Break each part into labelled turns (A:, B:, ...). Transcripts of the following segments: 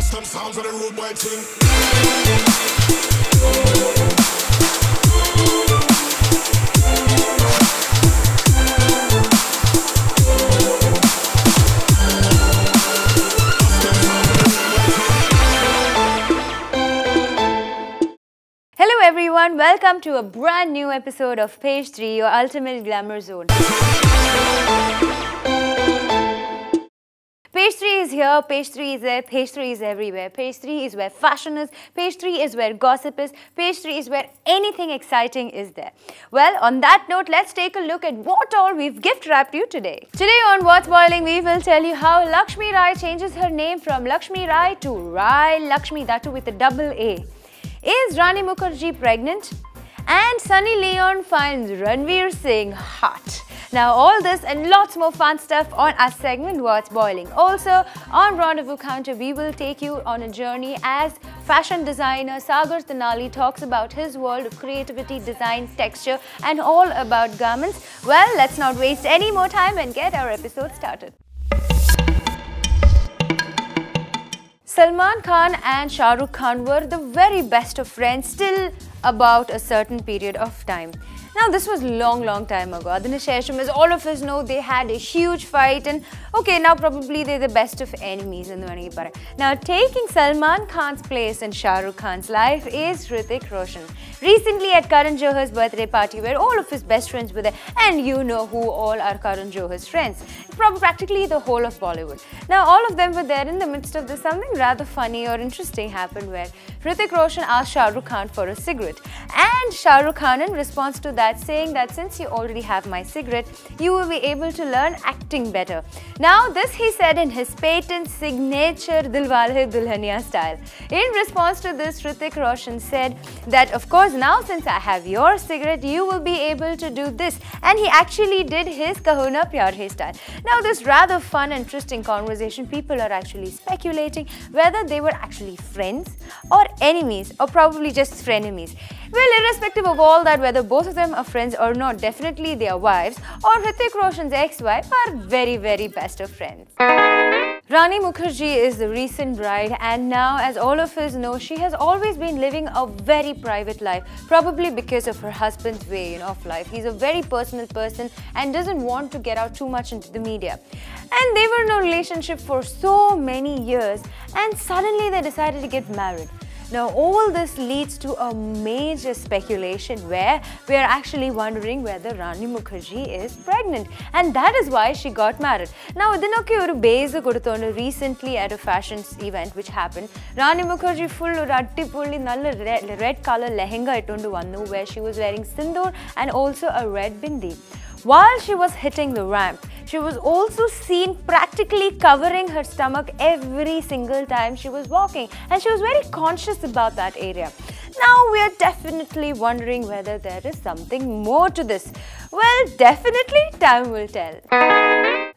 A: Custom sounds of the road boy thing.
B: Hello everyone, welcome to a brand new episode of Page 3, your ultimate glamour zone. Page 3 is here, Page 3 is there, Page 3 is everywhere. Page 3 is where fashion is, Page 3 is where gossip is, Page 3 is where anything exciting is there. Well, on that note, let's take a look at what all we've gift wrapped you today. Today on What's Boiling, we will tell you how Lakshmi Rai changes her name from Lakshmi Rai to Rai Lakshmi, that too with a double A. Is Rani Mukerji pregnant? And Sunny Leone finds Ranveer Singh hot. Now all this and lots more fun stuff on our segment What's Boiling. Also on Rendezvous Counter, we will take you on a journey as fashion designer Sagar Thanali talks about his world of creativity, design, texture and all about garments. Well, let's not waste any more time and get our episode started. Salman Khan and Shahrukh Khan were the very best of friends till about a certain period of time. Now this was long time ago. As all of us know, they had a huge fight and okay, now probably they're the best of enemies. Now taking Salman Khan's place in Shahrukh Khan's life is Hrithik Roshan. Recently at Karan Johar's birthday party where all of his best friends were there, and you know who all are Karan Johar's friends. Practically the whole of Bollywood. Now all of them were there. In the midst of this, something rather funny or interesting happened where Hrithik Roshan asked Shahrukh Khan for a cigarette, and Shahrukh Khan in response to that saying that since you already have my cigarette, you will be able to learn acting better. Now this he said in his patent signature Dilwale Dulhania style. In response to this, Hrithik Roshan said that of course now since I have your cigarette, you will be able to do this, and he actually did his Kaho Na Pyar Hai style. Now this rather fun and interesting conversation, people are actually speculating whether they were actually friends or enemies or probably just frenemies. Well, irrespective of all that, whether both of them are friends or not, definitely their wives or Hrithik Roshan's ex-wife are very best of friends. Rani Mukerji is the recent bride, and now as all of us know, she has always been living a very private life, probably because of her husband's way of life. He's a very personal person and doesn't want to get out too much into the media. And they were in a relationship for so many years and suddenly they decided to get married. Now all this leads to a major speculation where we are actually wondering whether Rani Mukerji is pregnant, and that is why she got married. Now idinokke oru base kodutonu recently at a fashion event which happened. Rani Mukerji full rattipulli nalla red color lehenga ittondu vannu where she was wearing sindoor and also a red bindi. While she was hitting the ramp, she was also seen practically covering her stomach every single time she was walking, and she was very conscious about that area. Now we are definitely wondering whether there is something more to this. Well, definitely time will tell.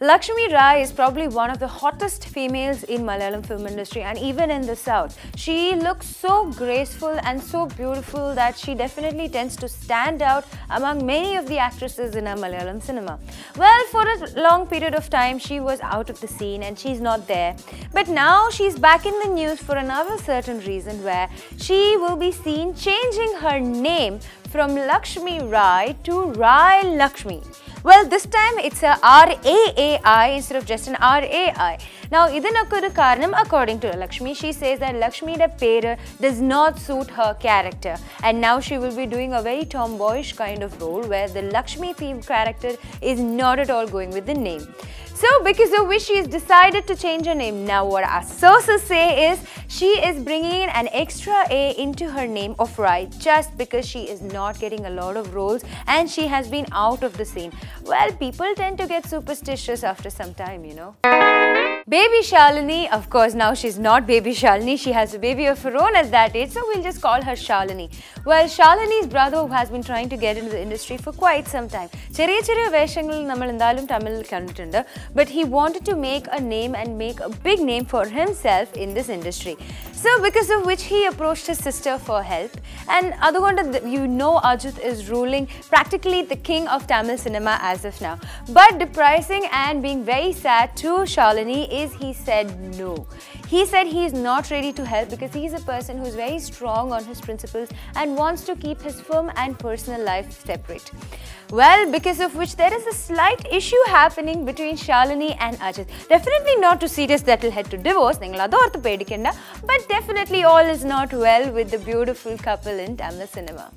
B: Lakshmi Rai is probably one of the hottest females in Malayalam film industry and even in the south. She looks so graceful and so beautiful that she definitely tends to stand out among many of the actresses in our Malayalam cinema. Well, for a long period of time she was out of the scene and she's not there. But now she's back in the news for another certain reason where she will be seen changing her name from Lakshmi Rai to Rai Lakshmi. Well, this time it's a R-A-A-I instead of just an R-A-I. Now, idinakku karanam, according to Lakshmi, she says that Lakshmi's name does not suit her character, and now she will be doing a very tomboyish kind of role where the Lakshmi theme character is not at all going with the name. So, because of which she has decided to change her name. Now, what our sources say is she is bringing in an extra A into her name of Rai just because she is not getting a lot of roles and she has been out of the scene. Well, people tend to get superstitious after some time, you know. Baby Shalini, of course, now she's not baby Shalini, she has a baby of her own at that age, so we'll just call her Shalini. Well, Shalini's brother who has been trying to get into the industry for quite some time. But he wanted to make a name and make a big name for himself in this industry. So because of which he approached his sister for help. And you know Ajit is ruling practically the king of Tamil cinema as of now. But depressing and being very sad to Shalini is he said no. He said he is not ready to help because he is a person who is very strong on his principles and wants to keep his film and personal life separate. Well, because of which there is a slight issue happening between Shalini and Ajit. Definitely not too serious that will head to divorce, but definitely all is not well with the beautiful couple in Tamil cinema.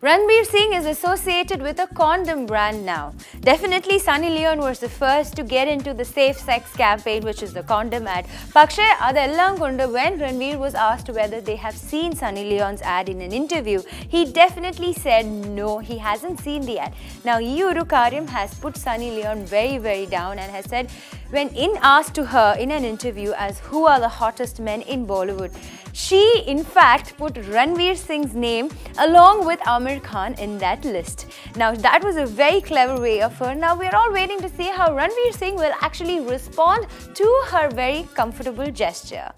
B: Ranveer Singh is associated with a condom brand now. Definitely Sunny Leone was the first to get into the safe sex campaign, which is the condom ad. Pakshe adellam kondu when Ranveer was asked whether they have seen Sunny Leone's ad in an interview, he definitely said no, he hasn't seen the ad. Now Uru Karyam has put Sunny Leone very down and has said when asked to her in an interview as who are the hottest men in Bollywood, she in fact put Ranveer Singh's name along with Amir Khan in that list. Now that was a very clever way of her. Now we are all waiting to see how Ranveer Singh will actually respond to her very comfortable gesture.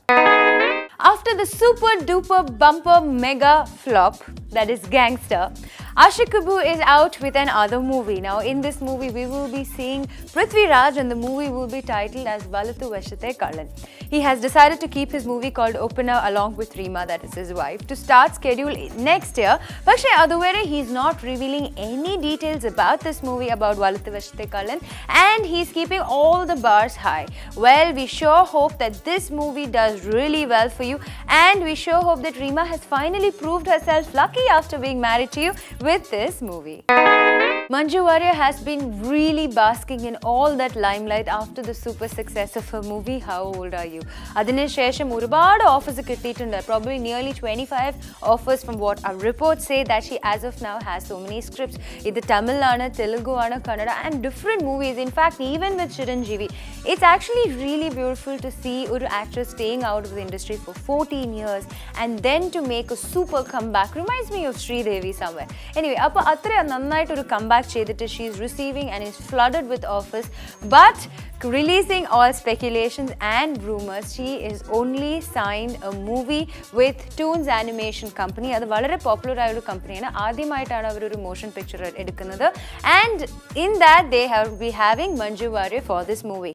B: After the super duper bumper mega flop, that is Gangster, Ashik Kapoor is out with another movie. Now in this movie we will be seeing Prithvi Raj and the movie will be titled as Valathu Vashate Kallan. He has decided to keep his movie called Opener along with Reema, that is his wife, to start schedule next year. But he is not revealing any details about this movie about Valathu Vashate Kallan and he is keeping all the bars high. Well, we sure hope that this movie does really well for you and we sure hope that Reema has finally proved herself lucky after being married to you with this movie. Manju Warrier has been really basking in all that limelight after the super success of her movie How Old Are You? Adine Shesham urubadu offers kittittundu, probably nearly 25 offers from what our reports say that she as of now has so many scripts. Either Tamil, Telugu, Kannada and different movies. In fact, even with Chiranjeevi, it's actually really beautiful to see an actress staying out of the industry for 14 years and then to make a super comeback. Reminds me of Sridevi somewhere. Anyway, a comeback she is receiving and is flooded with offers, but releasing all speculations and rumors, she is only signed a movie with Toons Animation Company. That's a very popular company. It's a motion picture and in that they will be having Manju Warrier for this movie.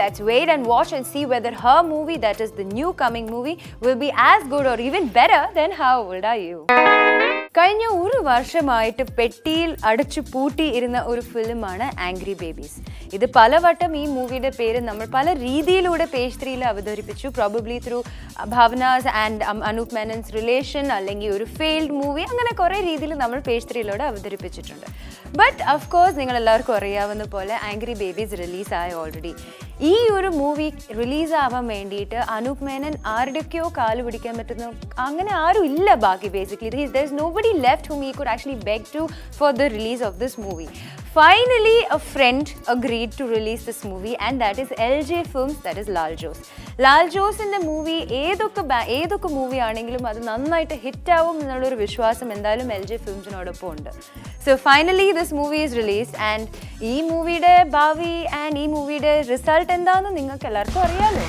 B: Let's wait and watch and see whether her movie, that is the new coming movie, will be as good or even better than How Old Are You? കഴിഞ്ഞ ഒരു വർഷമായിട്ട് പെട്ടിയിൽ അടച്ചു പൂട്ടിയിരുന്ന ഒരു ഫിലിമാണ് angry babies. ഇത് പലവട്ടം ഈ മൂവിയുടെ പേര് നമ്മൾ പല രീതിയിലൂടെ പേജ് 3 അവതരിപ്പിച്ചു. Probably through Bhavana's and Anoop Menon's relation, അല്ലെങ്കിൽ ഒരു ഫെയിൽഡ് മൂവി, അങ്ങനെ കുറേ രീതിയിൽ നമ്മൾ പേജ് 3 അവതരിപ്പിച്ചിട്ടുണ്ട്. ബട്ട് ഓഫ് കോഴ്സ് നിങ്ങൾ എല്ലാവർക്കും അറിയാവുന്ന പോലെ ആംഗ്രി ബേബീസ് റിലീസായി ഓൾറെഡി. ഈ ഒരു മൂവി റിലീസാവാൻ വേണ്ടിയിട്ട് അനൂപ് മേനൻ ആരുടെയൊക്കെയോ കാല് പിടിക്കാൻ പറ്റുന്ന അങ്ങനെ ആരും ഇല്ല ബാക്കി. Basically there is nobody left whom he could actually beg to for the release of this movie. Finally, a friend agreed to release this movie, and that is LJ Films, that is Lal Jos. Lal Jos in the movie, ഏതൊക്കെ movie ആണെങ്കിലും അത് നന്നായിട്ട് hit ആവും എന്നുള്ളൊരു വിശ്വാസം എന്തായാലും LJ ഫിലിംസിനോടൊപ്പം ഉണ്ട്. So finally this movie is released, and ഈ മൂവിയുടെ ഭാവി ആൻഡ് ഈ മൂവിയുടെ റിസൾട്ട് എന്താണെന്ന് നിങ്ങൾക്ക് എല്ലാവർക്കും അറിയാലോ.